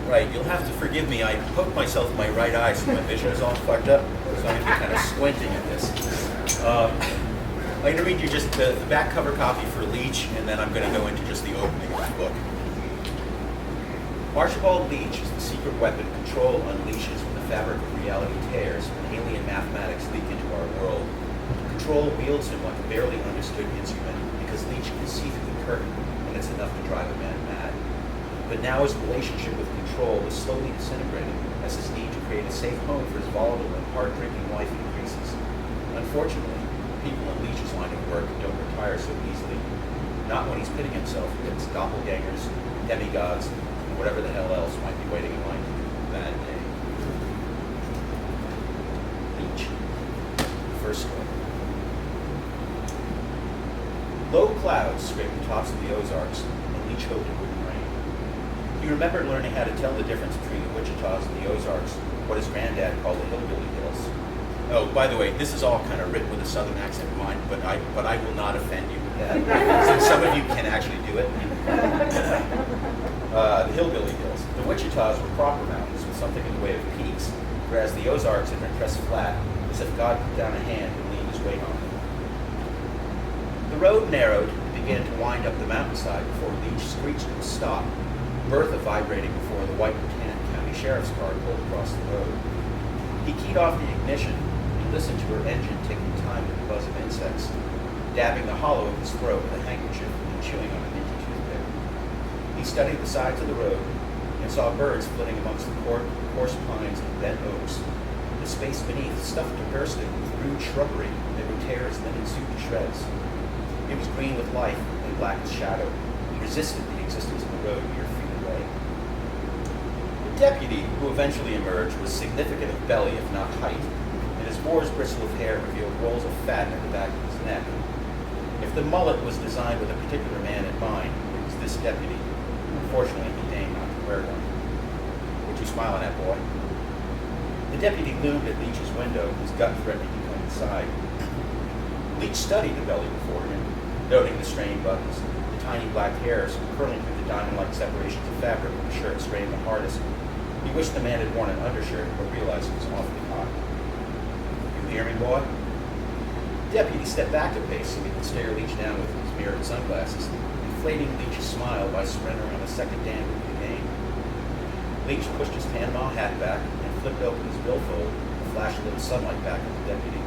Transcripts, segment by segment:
Right, you'll have to forgive me. I poked myself in my right eye so my vision is all fucked up. So I'm going to be kind of squinting at this. I'm going to read you just the back cover copy for Leech, and then I'm going to go into just the opening of the book. Archibald Leech is the secret weapon Control unleashes when the fabric of reality tears and alien mathematics leak into our world. Control wields him like a barely understood instrument because Leech can see through the curtain, and it's enough to drive a man mad. But now his relationship with Control is slowly disintegrating as his need to create a safe home for his volatile and hard-drinking wife increases. Unfortunately, people in Leech's line of work don't retire so easily. Not when he's pitting himself against doppelgangers, demigods, and whatever the hell else might be waiting in line to do a bad day. Leech. The first story. Low clouds scraped the tops of the Ozarks, and Leech hoped it wouldn't rain. He remembered learning how to tell the difference between the Wichitas and the Ozarks, what his granddad called the Hillbilly Hills. Oh, by the way, this is all kind of written with a southern accent in mind, but I will not offend you with that, since some of you can actually do it. The Hillbilly Hills. The Wichitas were proper mountains with something in the way of peaks, whereas the Ozarks had been pressed flat, as if God put down a hand and leaned his weight on them. The road narrowed and began to wind up the mountainside before Leech screeched to a stop, Bertha vibrating before the white Lieutenant County Sheriff's car pulled across the road. He keyed off the ignition and listened to her engine ticking time with the buzz of insects, dabbing the hollow of his throat with a handkerchief and chewing on a minty toothpick. He studied the sides of the road and saw birds flitting amongst the coarse pines and bent oaks. The space beneath stuffed to bursting with rude shrubbery that would tear his linen suit to shreds. It was green with life and black with shadow, and resisted the existence of the road mere feet away. The deputy who eventually emerged was significant of belly, if not height, and his boar's bristle of hair revealed rolls of fat at the back of his neck. If the mullet was designed with a particular man in mind, it was this deputy. Unfortunately, he deigned not to wear one. What you smiling at, boy? The deputy loomed at Leech's window, his gut threatening to come inside. Leech studied the belly before him, noting the strained buttons, the tiny black hairs curling through the diamond-like separations of fabric when the shirt strained the hardest. He wished the man had worn an undershirt, but realized it was awfully hot. You hear me, boy? The deputy stepped back a pace so he could stare Leech down with his mirrored sunglasses, inflating Leech's smile by spreading around a second dam of the game. Leech pushed his Panama hat back and flipped open his billfold to flash a little sunlight back at the deputy.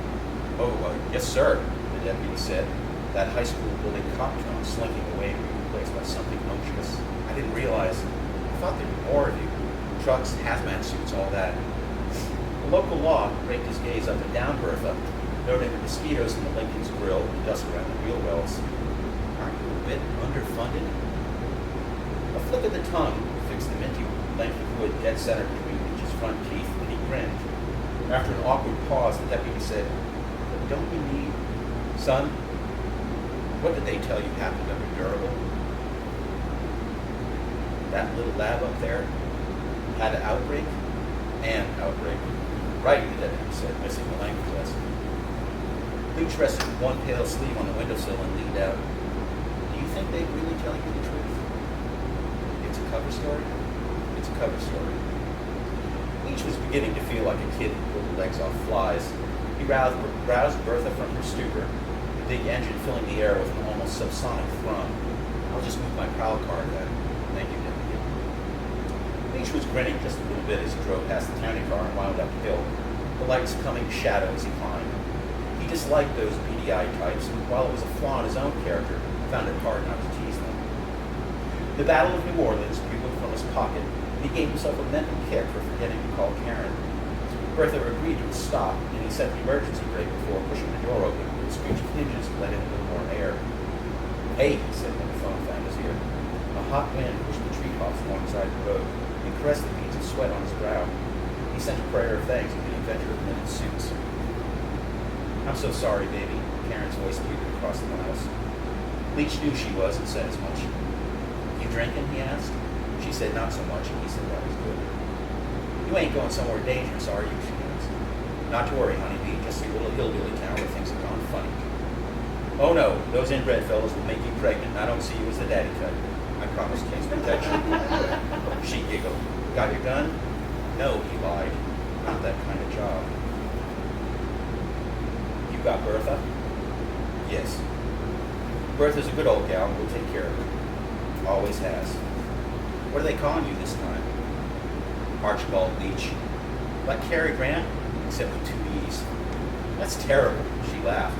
Oh, yes, sir, the deputy said, that high school building cop tone slinking away to be replaced by something unctuous. I didn't realize. I thought there'd be more of you. Trucks, hazmat suits, all that. The local law raked his gaze up and down Bertha, noting the mosquitoes in the Lincoln's grill and the dust around the wheel wells. Aren't you a bit underfunded? A flick of the tongue fixed the minty length of wood dead center between Leech's front teeth, and he grinned. After an awkward pause, the deputy said, "But don't you need, son? What did they tell you happened under Durable? That little lab up there had an outbreak? An outbreak. Right," the deputy said, missing the language lesson. Leech rested with one pale sleeve on the windowsill and leaned out. "Do you think they'd really tell you the truth? It's a cover story? It's a cover story." Leech was beginning to feel like a kid who pulled legs off flies. He roused Bertha from her stupor, the big engine filling the air with an almost subsonic thrum. "I'll just move my prowl car then. Thank you, deputy." Leech was grinning just a little bit as he drove past the county car and wound uphill, the lights coming to shadow as he climbed. He disliked those beady-eyed types, and while it was a flaw in his own character, found it hard not to tease them. The Battle of New Orleans bugled from his pocket, and he gave himself a mental kick for forgetting to call Karen. Bertha agreed to a stop, and he set the emergency brake before pushing the door open, with the screech of hinges to let in a little more air. "Hey," he said when the phone found his ear. A hot wind pushed the treetops alongside the road and caressed the beads of sweat on his brow. He sent a prayer of thanks to the inventor of linen suits. "I'm so sorry, baby," Karen's voice pleaded across the miles. Leech knew she was and said as much. "You drinking?" he asked. She said not so much, and he said that was good. "You ain't going somewhere dangerous, are you?" she asked. "Not to worry, honeybee, just a little hillbilly town where things have gone funny." "Oh no, those inbred fellows will make you pregnant, and I don't see you as the daddy type. I promise case protection." She giggled. Got your gun? No, he lied. Not that kind of job. You got Bertha? Yes. Bertha's a good old gal and will take care of her. Always has. What are they calling you this time? Archibald Leach. Like Cary Grant, except with 2 E's. That's terrible, she laughed.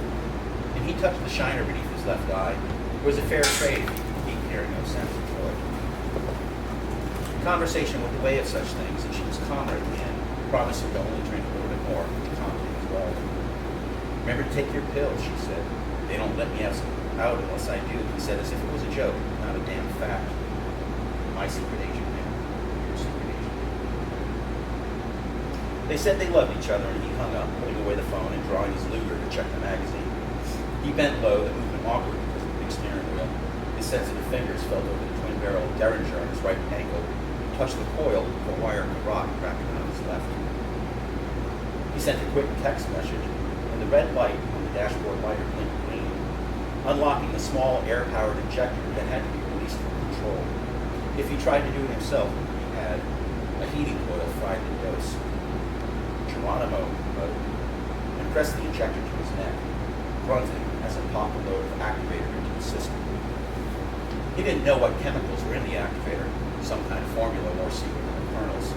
And he touched the shiner beneath his left eye. It was a fair trade if he could keep hearing no sense of joy. Conversation went the way of such things, and she was calmer at the end, promising to only drink a little bit more, to calm him as well. Remember to take your pills, she said. They don't let me out unless I do, he said, as if it was a joke, not a damn fact. My secret agent, man. Your secret agent. They said they loved each other, and he hung up, putting away the phone and drawing his Luger to check the magazine. He bent low, the movement awkward because of the big steering wheel. His sensitive fingers felt over the twin-barrel Derringer on his right ankle, touched the coil of a wire in the rock cracking on his left. He sent a quick text message, and the red light on the dashboard lighter blinked green, unlocking the small air-powered injector that had to be released from control. If he tried to do it himself, he had. A heating coil fried the dose. Geronimo mode, and pressed the injector to his neck, grunting as it popped a load of activator into the system. He didn't know what chemicals were in the activator, some kind of formula more secret than the kernels,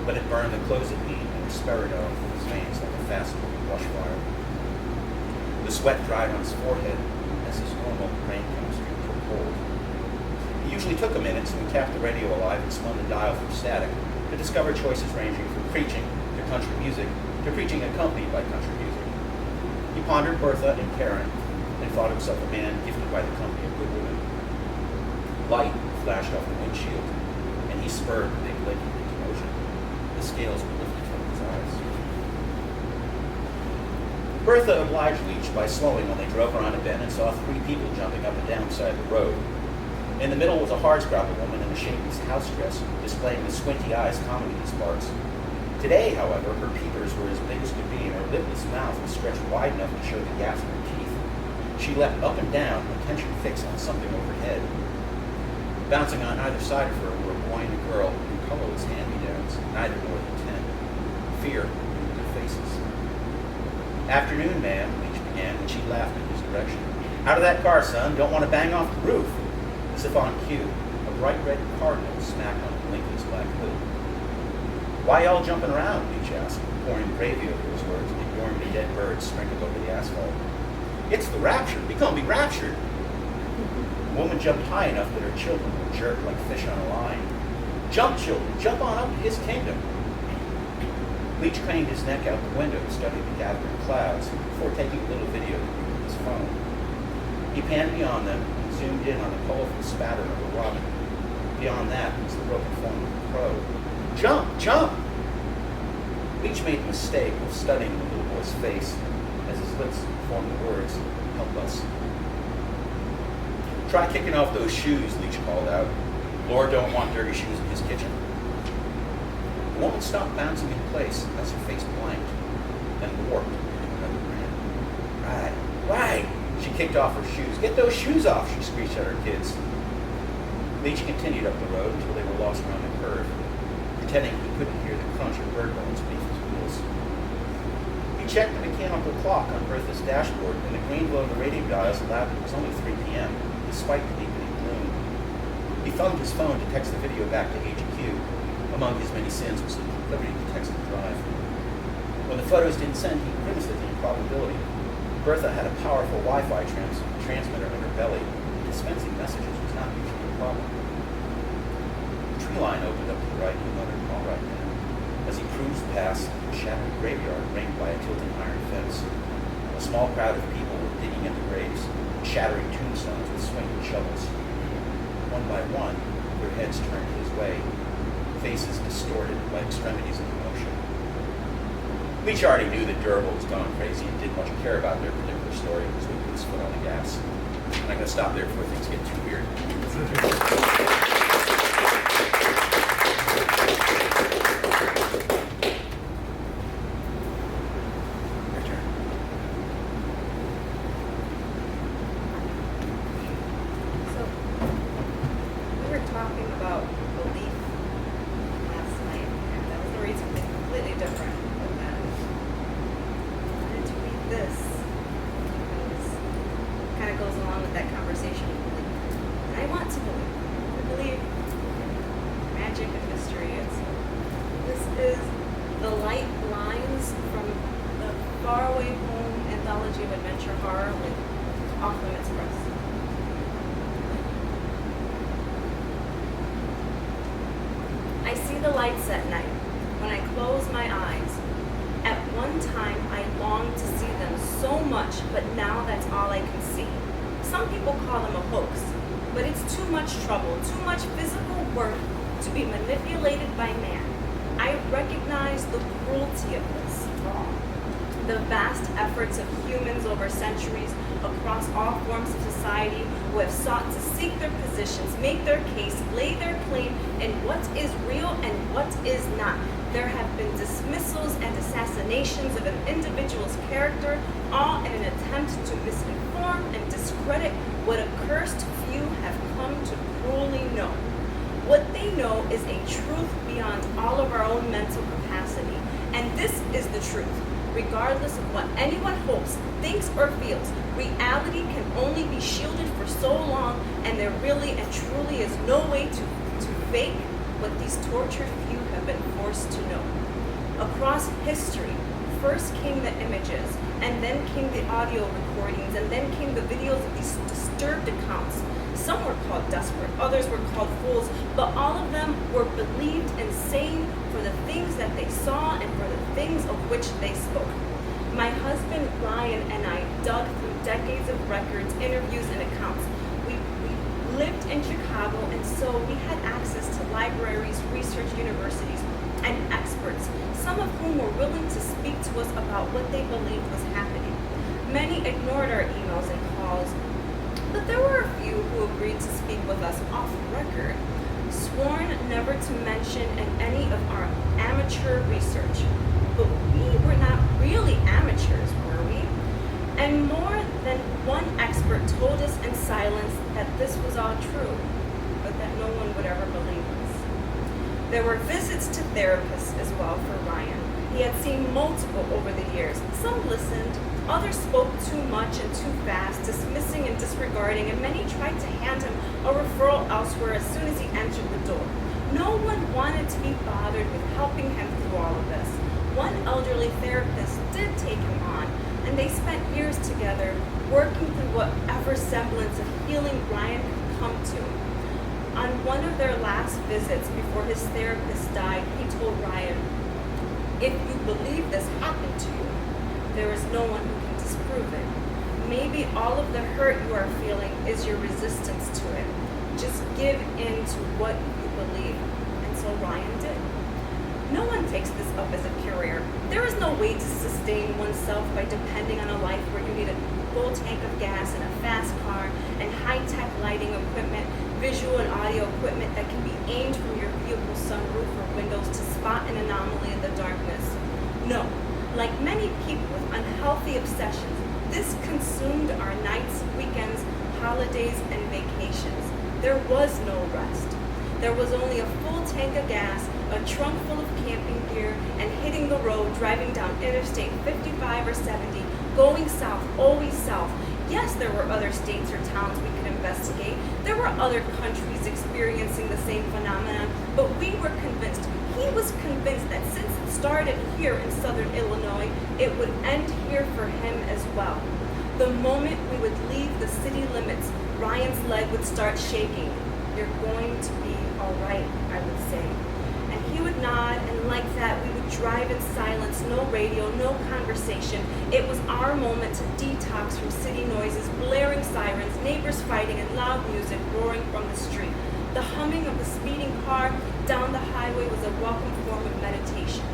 but it burned the clozapine and risperidone from his veins like a fast-moving brush fire. The sweat dried on his forehead as his normal brain chemistry took hold. It usually took a minute, so he tapped the radio alive and spun the dial from static to discover choices ranging from preaching to country music to preaching accompanied by country music. He pondered Bertha and Karen and thought himself a man gifted by the company of good women. Light flashed off the windshield, and he spurred the big Lincoln into motion. The scales were lifted from his eyes. Bertha obliged Leach by slowing when they drove around a bend and saw 3 people jumping up and down beside the road. In the middle was a hardscrabble woman in a shapeless house dress, displaying the squinty eyes common to these parts. Today, however, her peepers were as big as could be, and her lipless mouth was stretched wide enough to show the gaps in her teeth. She leapt up and down, attention fixed on something overhead. Bouncing on either side of her were a boy and a girl in colorless hand-me-downs, neither more than 10. Fear in their faces. Afternoon, ma'am, Leach began, and she laughed in his direction. Out of that car, son. Don't want to bang off the roof. As if on cue, a bright red cardinal smacked on Lincoln's black hood. Why y'all jumping around? Leach asked, pouring gravy over his words and ignoring the dead birds sprinkled over the asphalt. It's the rapture. We gonna be raptured. The woman jumped high enough that her children were jerked like fish on a line. Jump, children. Jump on up to his kingdom. Leach craned his neck out the window to study the gathering clouds before taking a little video with his phone. He panned beyond them and zoomed in on the colorful spatter of a robin. Beyond that was the broken form of a crow. Jump! Jump! Leach made the mistake of studying the little boy's face as his lips formed the words, "Help us." Try kicking off those shoes, Leach called out. Lord don't want dirty shoes in his kitchen. The woman stopped bouncing in place as her face blanked, then warped into another grin. Right. She kicked off her shoes. Get those shoes off, she screeched at her kids. Leach continued up the road until they were lost around the curve, pretending he couldn't hear the crunch of bird bones beneath his wheels. He checked the mechanical clock on Bertha's dashboard, and the green glow of the radio dials allowed it was only 3 p.m., despite the deepening gloom. He thumbed his phone to text the video back to HQ. Among his many sins was the proclivity to text and drive. When the photos didn't send, he grimaced at the improbability. Bertha had a powerful Wi-Fi transmitter in her belly, and dispensing messages was not usually a problem. The tree line opened up to the right, and he muttered, "All right, then," as he cruised past a shattered graveyard ringed by a tilting iron fence. A small crowd of people were digging into graves, shattering tombstones with swinging shovels. One by one, their heads turned his way, faces distorted by extremities of emotion. Leach already knew that Durable was gone crazy and didn't much care about their particular story, so he put his foot on the gas. I'm not going to stop there before things get too weird. Your turn. So, we were talking about belief last is the light lines from the faraway home anthology of adventure horror with Off Limits Press. I see the lights at night when I close my eyes. At one time, I longed to see them so much, but now that's all I can see. Some people call them a hoax, but it's too much trouble, too much physical work to be manipulated by man. I recognize the cruelty of this all. The vast efforts of humans over centuries across all forms of society who have sought to seek their positions, make their case, lay their claim in what is real and what is not. There have been dismissals and assassinations of an individual's character, all in an attempt to misinform and discredit what a cursed few have come to cruelly know. What they know is a truth beyond all of our own mental capacity, and this is the truth. Regardless of what anyone hopes, thinks, or feels, reality can only be shielded for so long, and there really and truly is no way to fake what these tortured few have been forced to know. Across history, first came the images, and then came the audio recordings, and then came the videos of these disturbed accounts. Some were called desperate, others were called fools, but all of them were believed insane for the things that they saw and for the things of which they spoke. My husband Ryan and I dug through decades of records, interviews, and accounts. We lived in Chicago, and so we had access to libraries, research universities, and experts, some of whom were willing to speak to us about what they believed was happening. Many ignored our emails and calls, but there were a few who agreed to speak with us off record, sworn never to mention in any of our amateur research. But we were not really amateurs, were we? And more than one expert told us in silence that this was all true, but that no one would ever believe us. There were visits to therapists as well for Ryan. He had seen multiple over the years. Some listened, others spoke too much and too fast, dismissing and disregarding, and many tried to hand him a referral elsewhere as soon as he entered the door. No one wanted to be bothered with helping him through all of this. One elderly therapist did take him on, and they spent years together, working through whatever semblance of healing Ryan could come to. On one of their last visits before his therapist died, he told Ryan, "If you believe this happened to you, there is no one who can disprove it. Maybe all of the hurt you are feeling is your resistance to it. Just give in to what you believe." And so Ryan did. No one takes this up as a career. There is no way to sustain oneself by depending on a life where you need a full tank of gas and a fast car and high-tech lighting equipment, visual and audio equipment that can be aimed from your vehicle's sunroof or windows to spot an anomaly in the darkness. No, like many people with unhealthy obsessions, this consumed our nights, weekends, holidays, and vacations. There was no rest. There was only a full tank of gas, a trunk full of camping gear, and hitting the road, driving down Interstate 55 or 70, going south, always south. Yes, there were other states or towns we could investigate. There were other countries experiencing the same phenomenon, but we were convinced, he was convinced that since it started here in southern Illinois, it would end here for him as well. The moment we would leave the city limits, Ryan's leg would start shaking. "You're going to be all right," I would say. And he would nod, and like that, we would drive in silence, no radio, no conversation. It was our moment to detox from city noises, blaring sirens, neighbors fighting, and loud music roaring from the street. The humming of the speeding car down the highway was a welcome form of meditation.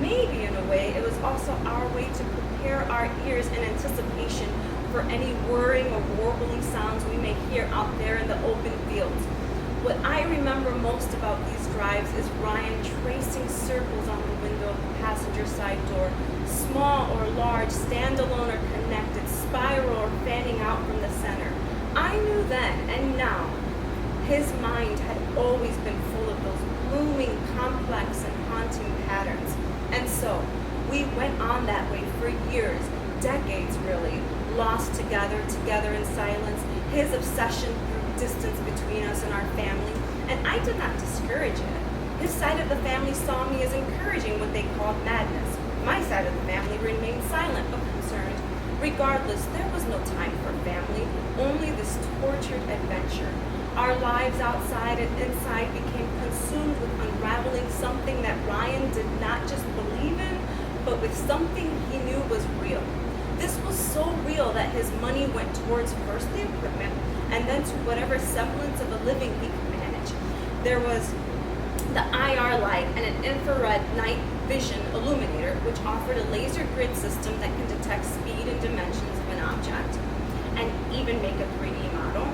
Maybe, in a way, it was also our way to prepare our ears in anticipation for any whirring or warbling sounds we may hear out there in the open fields. What I remember most about these drives is Ryan tracing circles on the window of the passenger side door, small or large, standalone or connected, spiral or fanning out from the center. I knew then and now his mind had always been full of those looming, complex, and haunting patterns. And so we went on that way for years, decades really, lost together in silence, his obsession through distance between us and our family, and I did not discourage it. His side of the family saw me as encouraging what they called madness. My side of the family remained silent but concerned. Regardless, there was no time for family, only this tortured adventure. Our lives outside and inside became consumed with unraveling something that Ryan did not just believe in, but with something he knew was real. This was so real that his money went towards first the equipment and then to whatever semblance of a living he could manage. There was the IR light and an infrared night vision illuminator, which offered a laser grid system that can detect speed and dimensions of an object and even make a 3D model.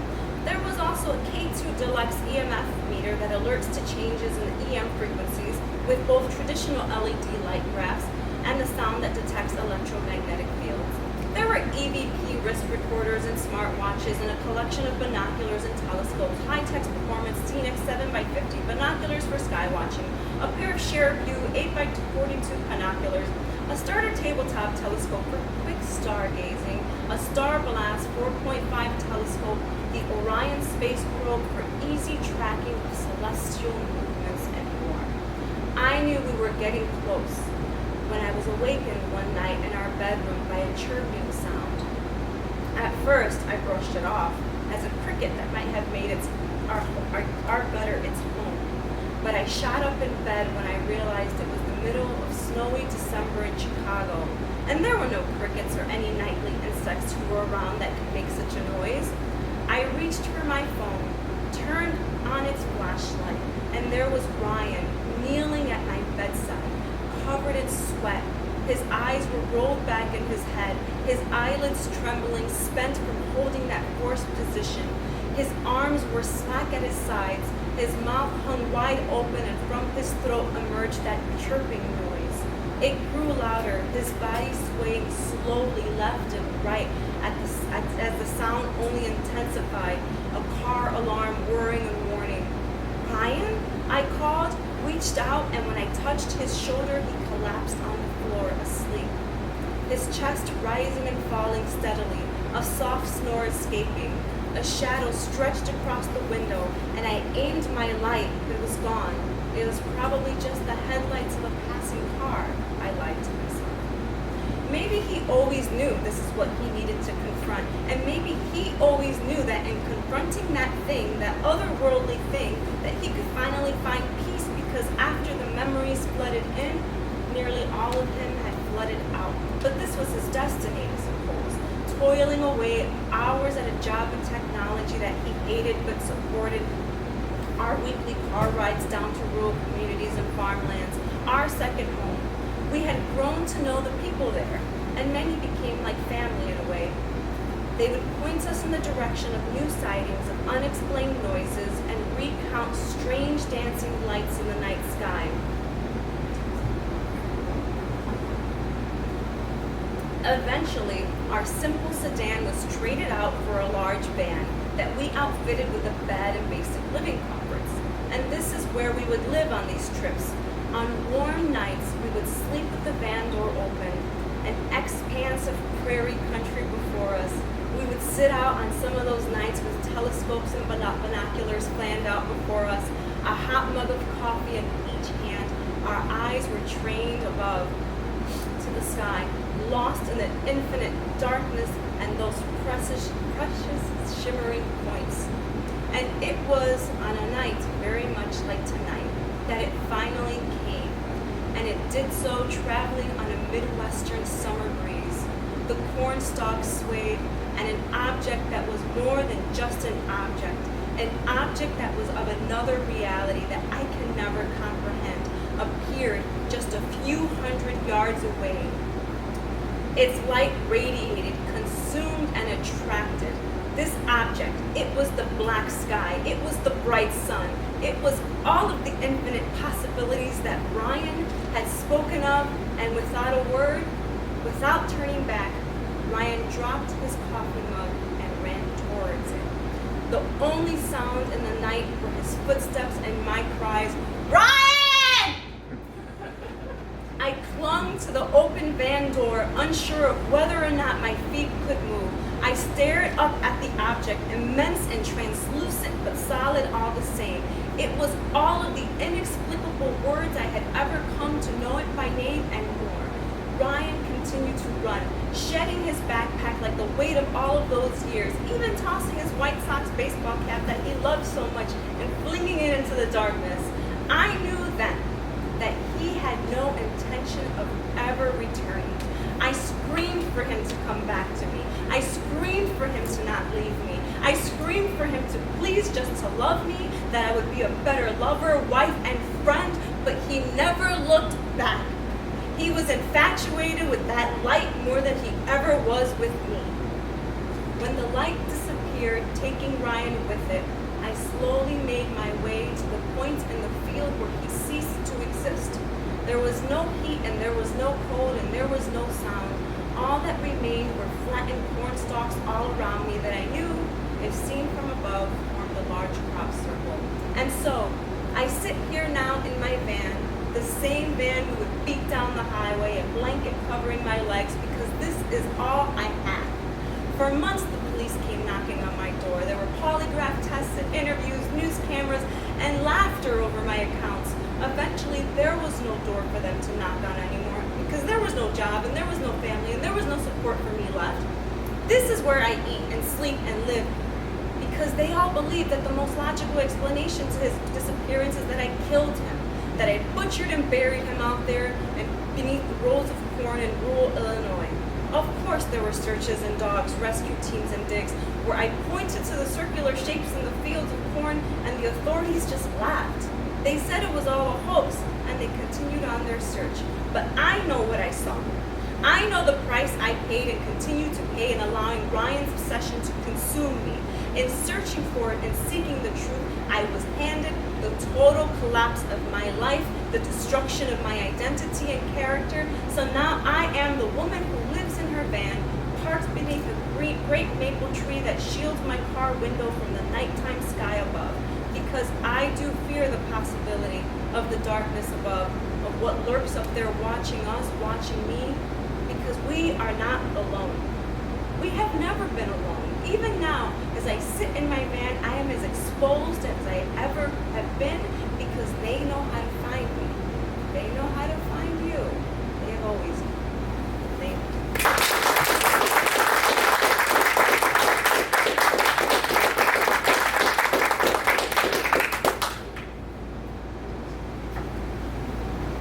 There was also a K2 Deluxe EMF meter that alerts to changes in the EM frequencies with both traditional LED light graphs and the sound that detects electromagnetic fields. There were EVP wrist recorders and smartwatches and a collection of binoculars and telescopes, high-tech performance Scenic 7x50 binoculars for skywatching, a pair of Shareview 8x42 binoculars, a starter tabletop telescope for quick stargazing, a Star Blast 4.5 telescope, the Orion space probe for easy tracking of celestial movements, and more. I knew we were getting close when I was awakened one night in our bedroom by a chirping sound. At first, I brushed it off as a cricket that might have made our gutter its home. But I shot up in bed when I realized it was the middle of snowy December in Chicago, and there were no crickets or any nightly insects who were around that could make such a noise. I reached for my phone, turned on its flashlight, and there was Ryan kneeling at my bedside, covered in sweat. His eyes were rolled back in his head, his eyelids trembling, spent from holding that forced position. His arms were slack at his sides, his mouth hung wide open, and from his throat emerged that chirping noise. It grew louder, his body swaying slowly left and right as the sound only intensified, a car alarm whirring and warning. Ryan? I called, reached out, and when I touched his shoulder, he collapsed on the floor asleep. His chest rising and falling steadily, a soft snore escaping. A shadow stretched across the window, and I aimed my light, but it was gone. It was probably just the headlights of a passing car, I lied to myself. Maybe he always knew this is what he needed to confront, and maybe he always knew that in confronting that thing, that otherworldly thing, that he could finally find peace, because after the memories flooded in, nearly all of him had flooded out. But this was his destiny, I suppose, toiling away hours at a job in technology that he hated but supported, our weekly car rides down to rural communities and farmlands, our second home. We had grown to know the people there, and many became like family in a way. They would point us in the direction of new sightings of unexplained noises and recount strange dancing lights in the night sky. Eventually, our simple sedan was traded out for a large van that we outfitted with a bed and basic living comforts. And this is where we would live on these trips. On warm nights, we would sleep with the van door open, an expanse of prairie country before us. We would sit out on some of those nights with telescopes and binoculars planned out before us, a hot mug of coffee in each hand. Our eyes were trained above to the sky, lost in the infinite darkness and those precious shimmering points. And it was on a night very much like tonight that it finally came. And it did so traveling on a Midwestern summer breeze. The corn stalks swayed, and an object that was more than just an object that was of another reality that I can never comprehend, appeared just a few hundred yards away. Its light radiated, consumed, and attracted. This object, it was the black sky, it was the bright sun, it was all of the infinite possibilities that Ryan had spoken of, and without a word, without turning back, Ryan dropped his coffee mug and ran towards it. The only sound in the night were his footsteps and my cries, "Ryan!" I clung to the open van door, unsure of whether or not my feet could move. I stared up at the object, immense and translucent, but solid all the same. It was all of the inexplicable words I had ever come to know it by name and more. Ryan continued to run, shedding his backpack like the weight of all of those years, even tossing his White Sox baseball cap that he loved so much and flinging it into the darkness. I knew then that he had no intention of ever returning. I screamed for him to come back to me. I screamed for him to not leave me. I screamed for him to please just to love me, that I would be a better lover, wife, and friend, but he never looked back. He was infatuated with that light more than he ever was with me. When the light disappeared, taking Ryan with it, I slowly made my way to the point in the field where he ceased to exist. There was no heat and there was no cold and there was no sound. All that remained were flattened corn stalks all around me that I knew, if seen from above, formed a large crop circle. And so, I sit here now in my van, the same van we would beat down the highway, a blanket covering my legs, because this is all I had. For months, the police came knocking on my door. There were polygraph tests and interviews, news cameras, and laughter over my accounts. Eventually, there was no door for them to knock on anymore, because there was no job, and there was no family, and there was no support for me left. This is where I eat and sleep and live, because they all believed that the most logical explanation to his disappearance is that I killed him, that I butchered and buried him out there and beneath the rows of corn in rural Illinois. Of course there were searches and dogs, rescue teams and digs, where I pointed to the circular shapes in the fields of corn and the authorities just laughed. They said it was all a hoax and they continued on their search. But I know what I saw. I know the price I paid and continue to pay in allowing Ryan's obsession to consume me. In searching for it and seeking the truth, I was handed the total collapse of my life, the destruction of my identity and character. So now I am the woman who lives in her van, parked beneath a great maple tree that shields my car window from the nighttime sky above. Because I do fear the possibility of the darkness above, of what lurks up there watching us, watching me, because we are not alone. We have never been alone. Even now, as I sit in my van, I am as exposed as I ever have been, because they know how to